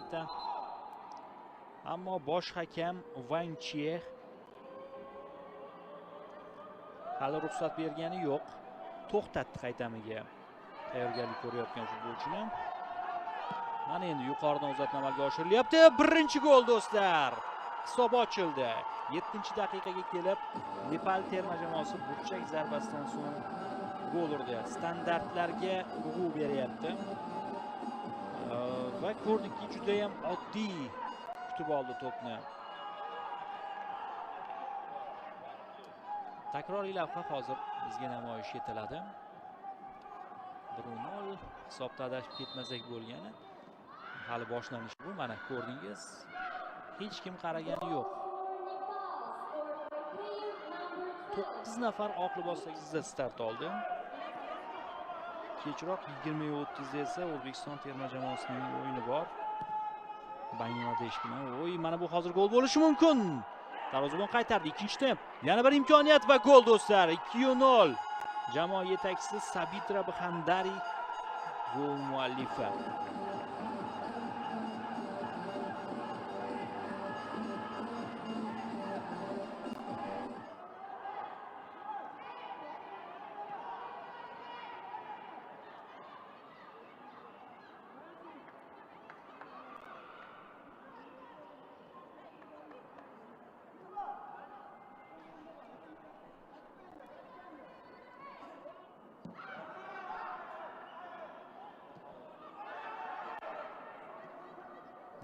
albatta. Ammo bosh hakam Wang Chie hali ruxsat bergani yo'q. To'xtatdi qaytamiga tayyorgarlik ko'rayotgan futbolchini. Mana endi yuqoridan uzatma amalga oshirilyapti. Birinchi gol do'stlar. Hisob ochildi. 7-daqiqaga kelib Nepal terma jamoasi burchak zarbasidan so'ng gol urdi. Standartlarga urg'u beryapti. Va ko'rdikki, juda ham oddiy kutib oldi to'pni. Takroriy lavha hozir bizga namoyish etiladi. 1-0 hisobda adashib ketmasak bo'lgani. Hali boshlanish bu. Mana ko'rdingiz. Hech kim qaragani yo'q. 9 nafar oq libosdagi start oldi. Kechroq 20:30 esa O'zbekiston terma jamoasining o'yini bor. Bangladesh bilan. Mana bu hozir gol bo'lishi mumkin. Darvozabon qaytardi. Ikkinchi temp. Yana bir imkoniyat va gol do'stlar. 2-0. Jamoa yetakchisi Sabitra Bxandari gol muallifi.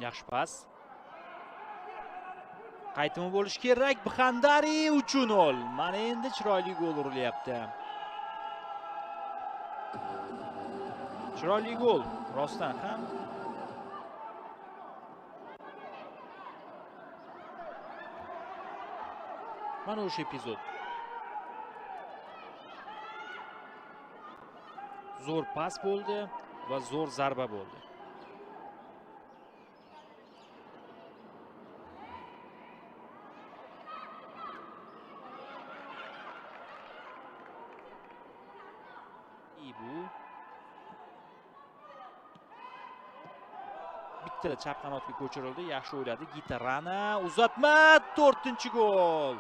Yaxshi pas. Qaytimi bo'lishi kerak. Bxandari 3-0. Mana endi chiroyli gol urilyapti. Chiroyli gol rostdan ham. Mana o'sha epizod. Zo'r pas bo'ldi va zo'r zarba bo'ldi. Bu bitta chap qanotga ko'chirildi. Yaxshi o'yladi. Gitarana uzatma, 4-gol.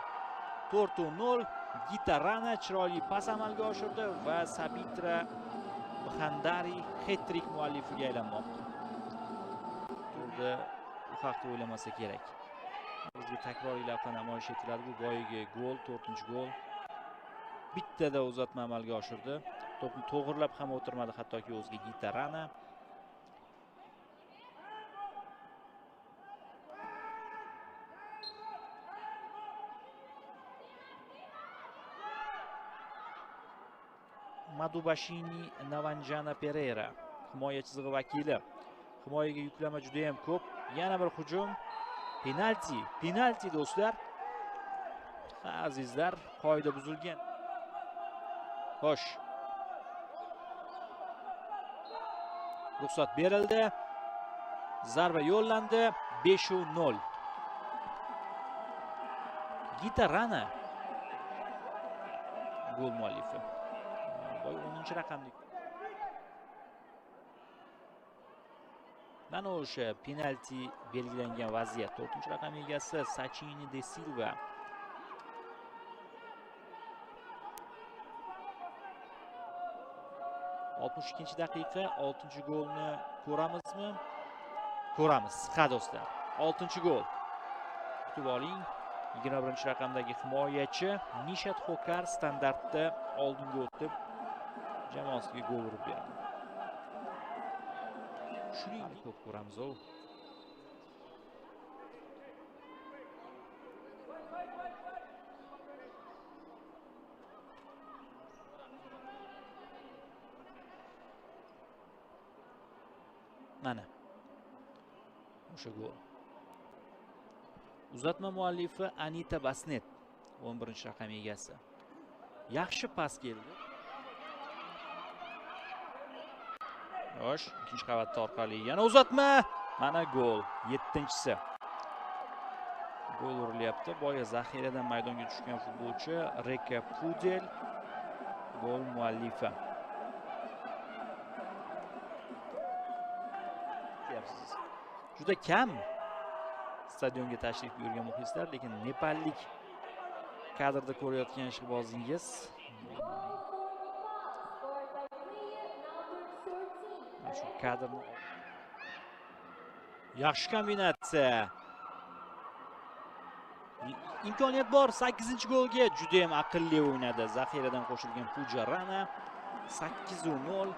4-0. Gitarana chiroyli pas amalga oshirdi va Sabitra Bxandari hat-trick muallifiga aylanmoqda. Turda bu haqda o'ylamasa kerak. Bizga takroriy lavha namoyish etiladi. Bu boyagi gol, 4-gol. Bittada uzatma amalga oshirdi. To'pni to'g'rilab ham o'tirmadi hattoki o'ziga Gitarana. Madubashini Navanjana Pereira himoya chizig'i vakili. Himoyaga yuklama juda ham ko'p. Yana bir hujum. Penalti do'stlar. Azizlar, qoida buzilgan. Xo'sh. Ruxsat berildi. Zarba yo'llandi. 5-0. Gitarana gol muallifi. Boy 10-raqamli. Mana o'sha penalti belgilangan vaziyat. 4-raqam egasi Sachini de Silva. Ikkinchi daqiqa 6-golni ko'ramizmi? Ko'ramiz. Ha do'stlar. 6-gol. Kutib oling. 21-raqamdagi himoyachi Nishat Xokar standartda oldinga o'tib jamoasiga gol urib berdi. Shuningdek ko'p ko'ramiz. Mana o'sha gol. Uzatma muallifi Anita Basnet, 11-raqam egasi. Yaxshi pas keldi. Yosh, ikkinchi qavatda orqali yana uzatma. Mana gol, 7-si. Gol urilyapti. Boya zaxiradan maydonga tushgan futbolchi Reka Pudel gol muallifi. juda kam stadionga tashrif buyurgan muxlislar, lekin nepallik kadrda ko'rayotgan ishqibozingiz shu kadrni yaxshi kombinatsiya. Imkoniyat bor 8-golga, juda ham aqlli o'ynadi. Zaxiradan qo'shilgan Pujarana 8-0,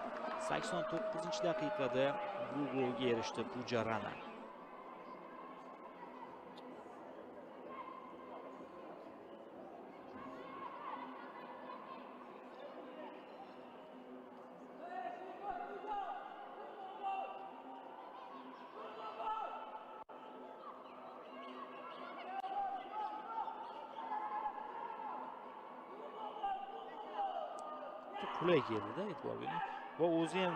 89-daqiqada bu golga erishdi Pujarana. Qulay keldi-da, e'tibor bering. Va o'zi ham